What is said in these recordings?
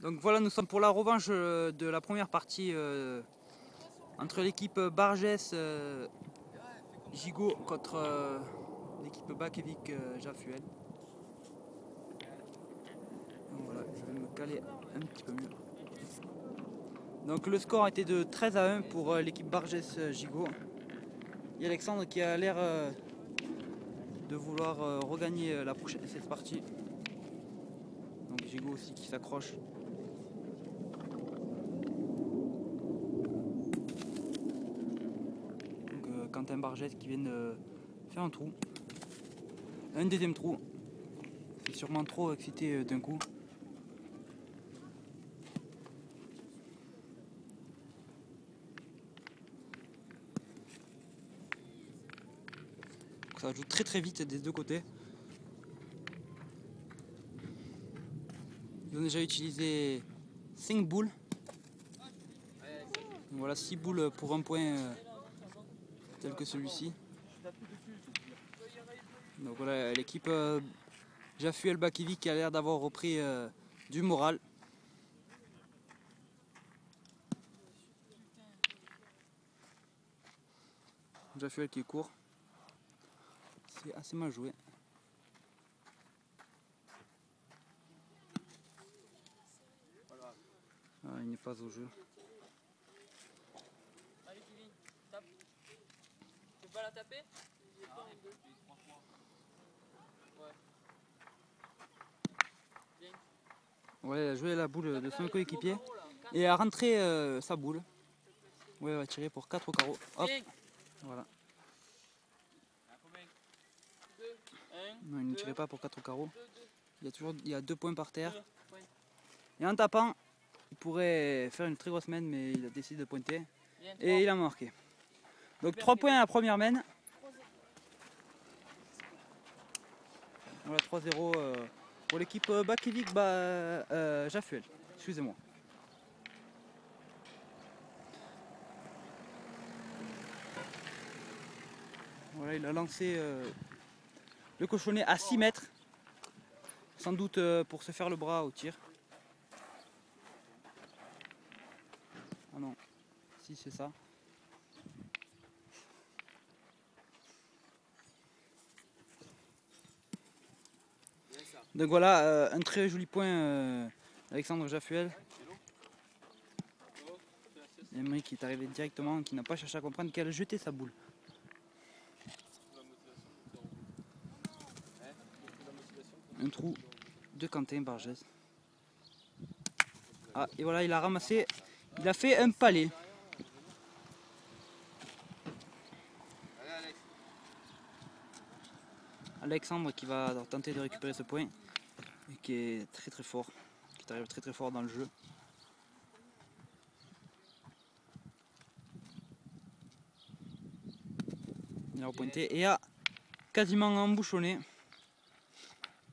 Donc voilà, nous sommes pour la revanche de la première partie entre l'équipe Bargès Gigot contre l'équipe Bakevik Jaffuel. Donc voilà, je vais me caler un petit peu mieux. Donc le score a été de 13-1 pour l'équipe Bargès Gigot. Il y a Alexandre qui a l'air de vouloir regagner cette partie. Donc Gigot aussi qui s'accroche. Donc Quentin Bargès qui vient de faire un trou. Un deuxième trou. C'est sûrement trop excité d'un coup. Donc ça joue très très vite des deux côtés. Ils ont déjà utilisé 5 boules. Donc voilà, 6 boules pour un point tel que celui-ci. Donc voilà, l'équipe Jaffuel Bakevik qui a l'air d'avoir repris du moral. Jaffuel qui est court. C'est assez mal joué. Ah, il n'est pas au jeu. Allez Kevin, tape. Tu veux pas la taper? Ouais, elle a joué la boule de son coéquipier et a rentré sa boule. Ouais, elle va tirer pour 4 au carreau. Hop, voilà. Non, il ne tirait pas pour 4 au carreau. Il y a 2 points par terre. Et en tapant, il pourrait faire une très grosse main, mais il a décidé de pointer. Et il a marqué. Donc 3 points à la première main. Voilà, 3-0 pour l'équipe Bakevik Jaffuel. Excusez-moi. Voilà, il a lancé le cochonnet à 6 mètres. Sans doute pour se faire le bras au tir. Ah non, si c'est ça. Donc voilà, un très joli point Alexandre Jaffuel. Emery qui est arrivé directement, qui n'a pas cherché à comprendre qu'elle a jeté sa boule. Un trou de Quentin Bargès. Ah, et voilà, il a ramassé, il a fait un palais. Alexandre qui va tenter de récupérer ce point et qui est très très fort, qui arrive très très fort dans le jeu. Il a repointé et a quasiment embouchonné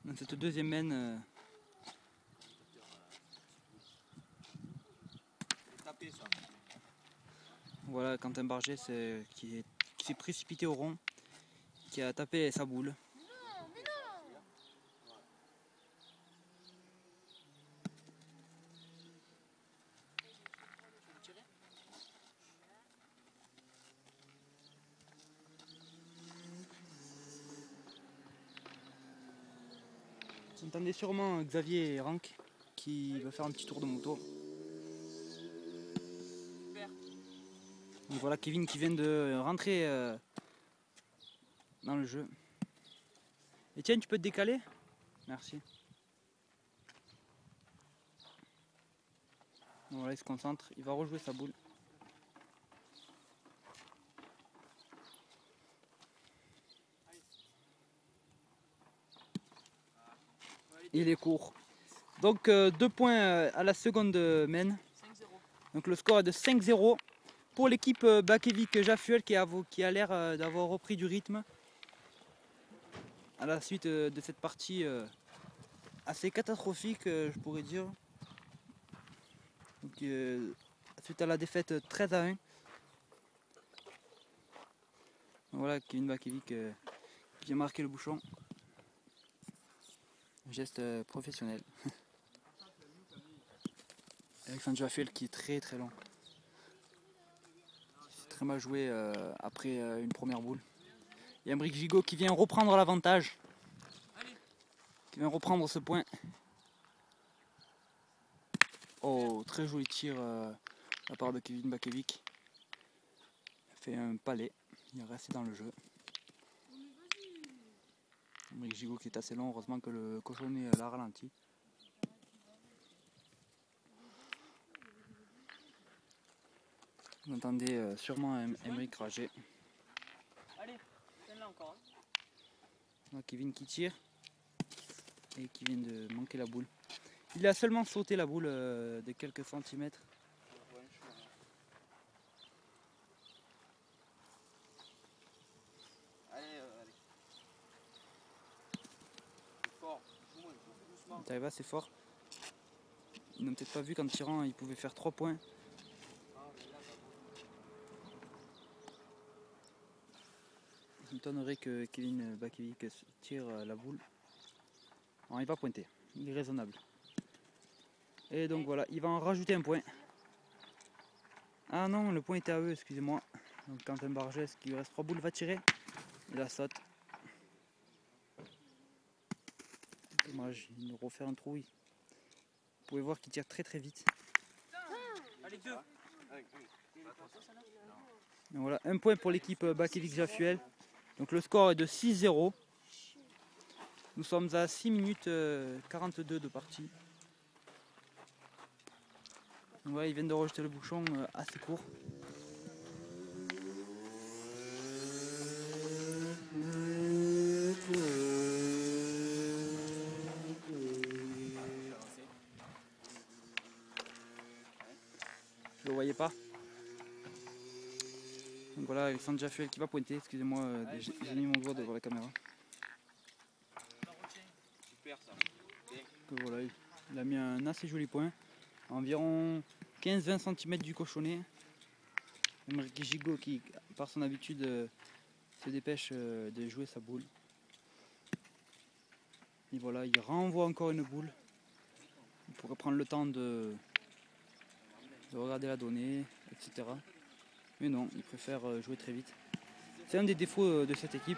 dans cette deuxième main. Voilà Quentin Bargès qui s'est précipité au rond, qui a tapé sa boule. Vous entendez sûrement Xavier et Rank qui va faire un petit tour de moto. Donc voilà Kevin qui vient de rentrer dans le jeu. Etienne, tu peux te décaler? Merci. Donc voilà, il se concentre, il va rejouer sa boule. Il est court. Donc 2 points à la seconde main. Donc le score est de 5-0 pour l'équipe Bakevik Jaffuel qui a l'air d'avoir repris du rythme à la suite de cette partie assez catastrophique, je pourrais dire. Donc, suite à la défaite 13-1. Voilà, Kevin Bakevik qui a marqué le bouchon. Geste professionnel. Alexandre Jaffuel qui est très très long. C'est très mal joué après une première boule. Il y a Emric Gigot qui vient reprendre l'avantage. Qui vient reprendre ce point. Oh, très joli tir de la part de Kevin Bakevic. Il a fait un palais. Il est resté dans le jeu. Emric Gigot qui est assez long. Heureusement que le cochonnet l'a ralenti. Vous entendez sûrement Emric rager. Allez, tiens-la encore. Kevin qui tire et qui vient de manquer la boule. Il a seulement sauté la boule de quelques centimètres. Allez. C'est fort. Doucement. Il arrive assez fort. Ils n'ont peut-être pas vu qu'en tirant il pouvait faire 3 points. Il m'étonnerait que Kevin Bakevic tire la boule. Non, il va pointer. Il est raisonnable. Et donc voilà, il va en rajouter un point. Ah non, le point était à eux, excusez-moi. Donc Quentin Bargès qui lui reste 3 boules va tirer. Il la saute. Dommage, il nous refait un trou. Vous pouvez voir qu'il tire très très vite. Allez, 2. Donc voilà, un point pour l'équipe Bakevic Jaffuel. Donc le score est de 6-0. Nous sommes à 6 minutes 42 de partie. Donc voilà, ils viennent de rejeter le bouchon assez court. Je le voyais pas. Donc voilà, Alexandre Jaffuel qui va pointer. Excusez-moi, j'ai mis mon doigt devant la caméra. Super ça. Donc voilà, il a mis un assez joli point. Environ 15-20 cm du cochonnet. Emric Gigot qui, par son habitude, se dépêche de jouer sa boule. Et voilà, il renvoie encore une boule. Il pourrait prendre le temps de regarder la donnée, etc. Mais non, il préfère jouer très vite. C'est un des défauts de cette équipe.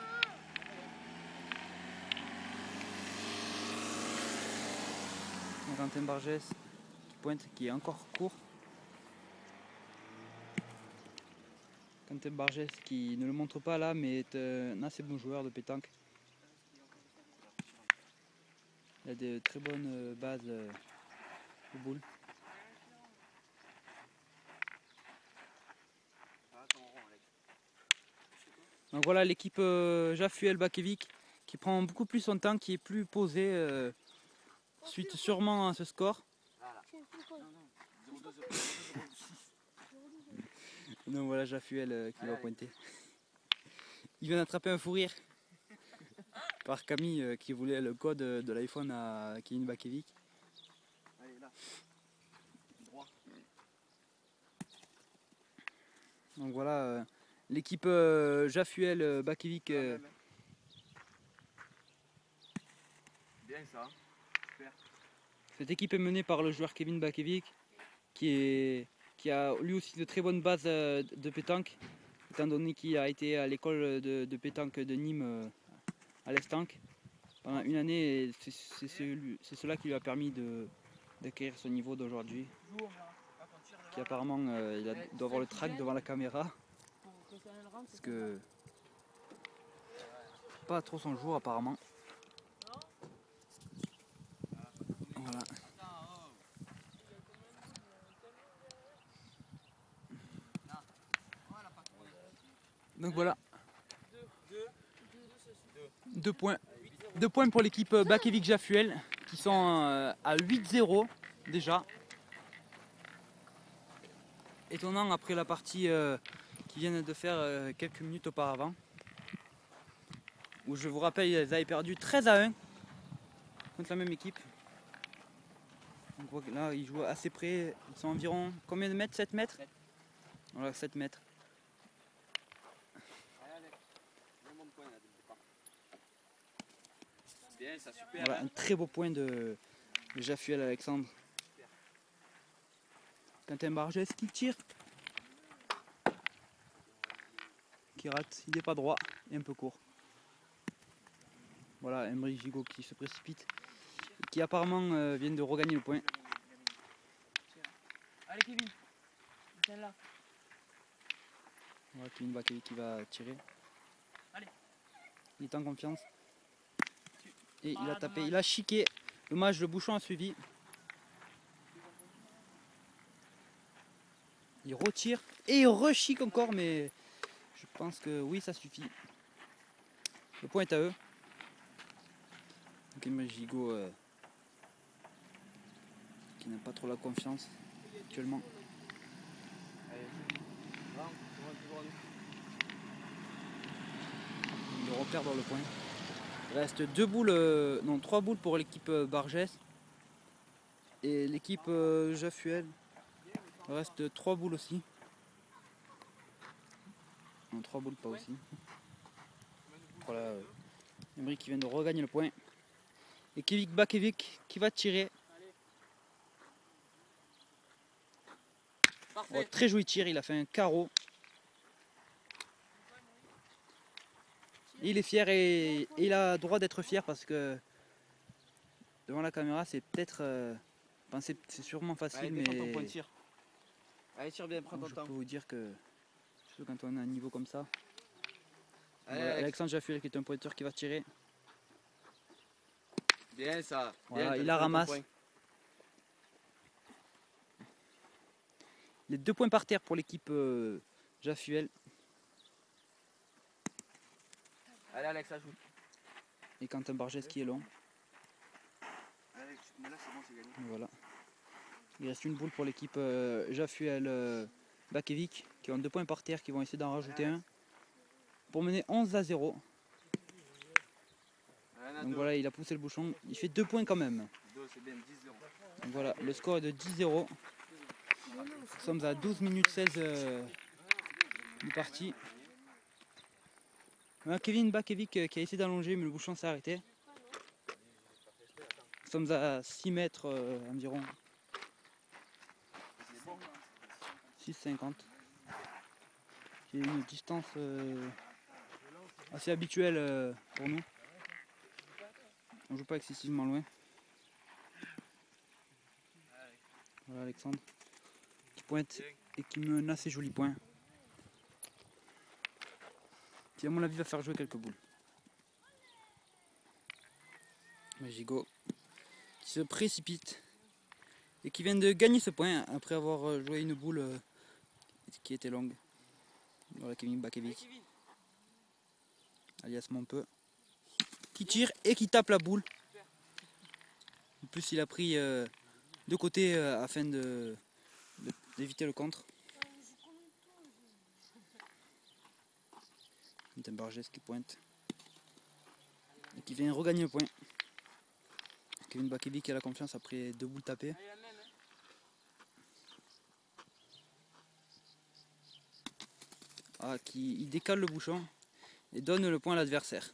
Quentin Bargès qui pointe, qui est encore court. Quentin Bargès qui ne le montre pas là, mais est un assez bon joueur de pétanque. Il a de très bonnes bases de boules. Donc voilà l'équipe Jaffuel Bakevic qui prend beaucoup plus son temps, qui est plus posée suite sûrement à ce score. Donc voilà Jaffuel qui va pointer. Il vient d'attraper un fou rire par Camille qui voulait le code de l'iPhone à Kevin Bakevic. Donc voilà l'équipe Jaffuel Bakevic. Bien ça. Cette équipe est menée par le joueur Kevin Bakevic qui a lui aussi de très bonnes bases de pétanque, étant donné qu'il a été à l'école de pétanque de Nîmes à l'Estanque pendant une année, et c'est cela qui lui a permis d'acquérir ce niveau d'aujourd'hui. Qui apparemment doit avoir le trac devant la caméra, parce que pas trop son jour apparemment. Voilà. Donc voilà. 2 points. 2 points pour l'équipe Bakevic Jaffuel qui sont à 8-0 déjà. Étonnant après la partie qu'ils viennent de faire quelques minutes auparavant. Où je vous rappelle, ils avaient perdu 13-1 contre la même équipe. Donc là, ils jouent assez près. Ils sont environ combien de mètres? 7 mètres? Voilà, 7 mètres. Bien, ça super. Voilà, un très beau point de Jaffuel Alexandre. Quentin Bargès qui tire. Qui rate, il n'est pas droit et un peu court. Voilà, Emery Gigot qui se précipite. Qui apparemment vient de regagner le point. Allez Kevin, viens là. Voilà, Kevin Bakevic qui va tirer. Allez. Il est en confiance. Et Ah, il a tapé, dommage. il a chiqué. Dommage, le bouchon a suivi. Il retire et il rechique encore, mais je pense que oui, ça suffit. Le point est à eux. Donc Emery Gigot qui n'a pas trop la confiance actuellement. Il repère dans le point. Il reste 3 boules pour l'équipe Bargès. Et l'équipe Jaffuel. Il reste 3 boules aussi. Non, 3 boules pas aussi. Voilà. Emery qui vient de regagner le point. Et Kevin Bakevic qui va tirer. Parfait. Oh, très joli tir, il a fait un carreau. Il est fier et il a le droit d'être fier parce que devant la caméra c'est peut-être... c'est sûrement facile. Allez, mais défends ton point de tir. Allez, tire bien, prends ton je temps. peux vous dire que surtout quand on a un niveau comme ça. Allez, Voilà, Alex. Alexandre Jaffuel qui est un pointeur qui va tirer. Bien ça. Voilà, Bien, il t'as la fait ton ramasse. point. Les 2 points par terre pour l'équipe Jaffuel. Allez, Alex, ajoute. Et Quentin Bargès qui est long. Alex, mais là, c'est bon, c'est gagné. Voilà. Il reste une boule pour l'équipe Jaffuel Bakevic qui ont 2 points par terre, qui vont essayer d'en rajouter un pour mener 11-0. Donc voilà, il a poussé le bouchon. Il fait 2 points quand même. C'est bien, 10-0. Donc voilà, le score est de 10-0. Nous sommes à 12 minutes 16 du parti. Voilà, Kevin Bakevic qui a essayé d'allonger, mais le bouchon s'est arrêté. Nous sommes à 6 mètres environ. 6,50. C'est une distance assez habituelle pour nous. On joue pas excessivement loin. Voilà Alexandre qui pointe et qui met un assez joli point. Qui à mon avis va faire jouer quelques boules. Mais Gigot qui se précipite et qui vient de gagner ce point après avoir joué une boule qui était longue. Voilà Kevin Bakevic, alias Montpeux, qui tire et qui tape la boule. En plus il a pris de côté afin d'éviter le contre. Quentin Bargès qui pointe et qui vient regagner le point. Kevin Bakevic qui a la confiance après 2 boules tapées. Allez, la même, hein. Il décale le bouchon et donne le point à l'adversaire.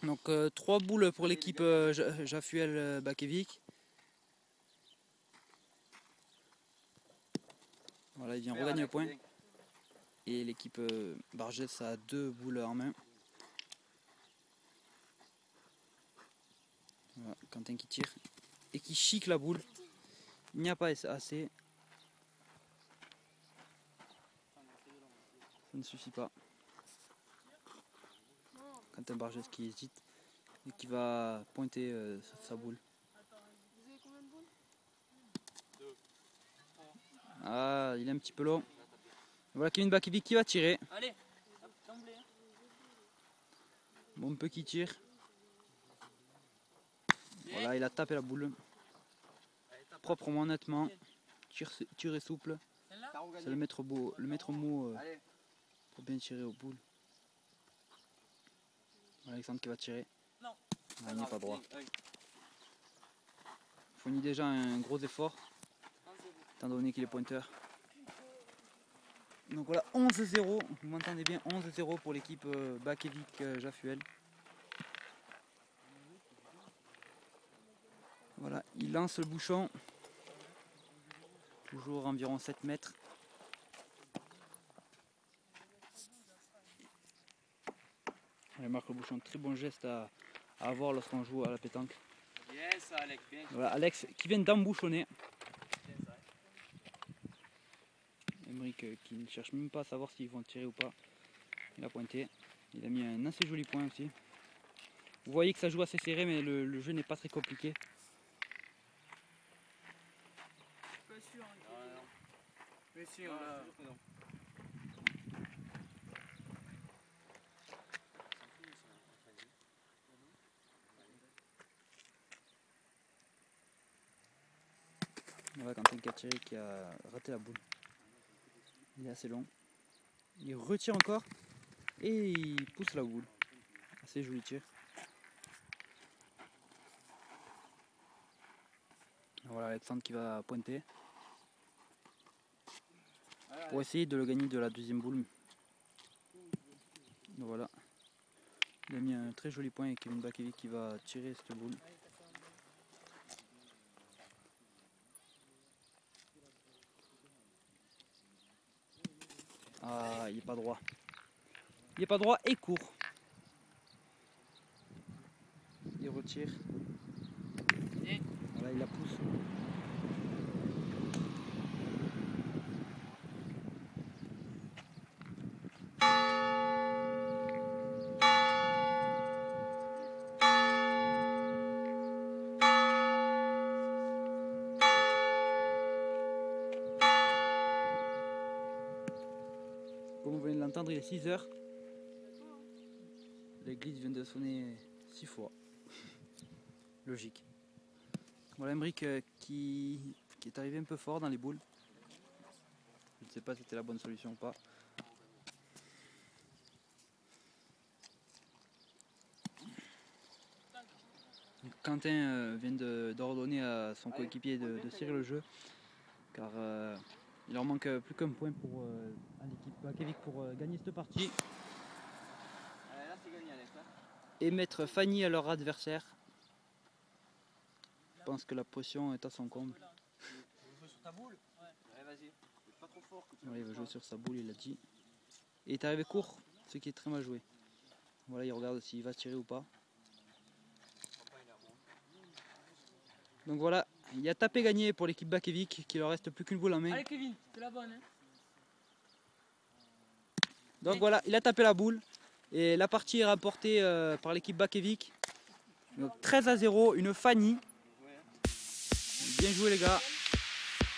Donc 3 boules pour l'équipe Jaffuel Bakevic. Voilà, il vient regagner le point. Et l'équipe Bargès a 2 boules en main. Voilà, Quentin qui tire et qui chique la boule. Il n'y a pas assez. Ça ne suffit pas. Quentin Bargès qui hésite et qui va pointer sa boule. Ah, il est un petit peu long. Voilà Kevin Bakevic qui va tirer. Allez, hop, d'emblée, hein. Montpeux qui tire. Voilà, il a tapé la boule. Proprement, nettement. Tir est souple. Celle-là. C'est le maître mot pour bien tirer aux boules. Alexandre qui va tirer. Non. Ah, il n'est pas droit. Il fournit déjà un gros effort, étant donné qu'il est pointeur. Donc voilà, 11-0. Vous m'entendez bien, 11-0 pour l'équipe Bakevic Jaffuel. Voilà, il lance le bouchon. toujours environ 7 mètres. Allez, Marc Le Bouchon, très bon geste à avoir lorsqu'on joue à la pétanque. Yes, Alex, bien. Voilà, Alex qui vient d'embouchonner. Emeric qui ne cherche même pas à savoir s'ils vont tirer ou pas. Il a pointé. Il a mis un assez joli point aussi. Vous voyez que ça joue assez serré, mais le jeu n'est pas très compliqué. Pas sûr. Hein, Mais si, on a... Voilà, Quentin Cattieri qui a raté la boule. Il est assez long. Il retire encore et il pousse la boule. Assez joli tir. Voilà Alexandre qui va pointer pour essayer de le gagner de la deuxième boule. Donc voilà. Il a mis un très joli point et Kevin Bakevic qui va tirer cette boule. Ah, il n'est pas droit. Il n'est pas droit et court. Il retire. Voilà, il la pousse. Comme vous venez de l'entendre, il est 6 h. L'église vient de sonner 6 fois. Logique. Voilà Emeric qui est arrivé un peu fort dans les boules. Je ne sais pas si c'était la bonne solution ou pas. Quentin vient d'ordonner à son coéquipier de serrer le jeu, car il leur manque plus qu'un point pour à l'équipe Bakevic pour gagner cette partie. Allez, là, c'est gagné, Alex. Là. Et mettre Fanny à leur adversaire. Je pense que la pression est à son comble. Tu veux jouer sur ta boule? Ouais. Allez, vas-y. Pas trop fort. Que tu Ouais, il va jouer sur sa boule, il l'a dit. Et il est arrivé court, ce qui est très mal joué. Voilà, il regarde s'il va tirer ou pas. Donc voilà, il y a tapé gagné pour l'équipe Bakevic, qui leur reste plus qu'une boule en main. Allez Kevin, c'est la bonne. Hein. Donc voilà, il a tapé la boule. Et la partie est remportée par l'équipe Bakevic. Donc 13-0, une Fanny. Bien joué les gars.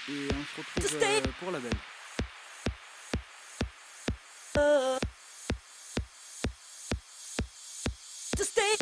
Et on se retrouve pour la belle. To stay.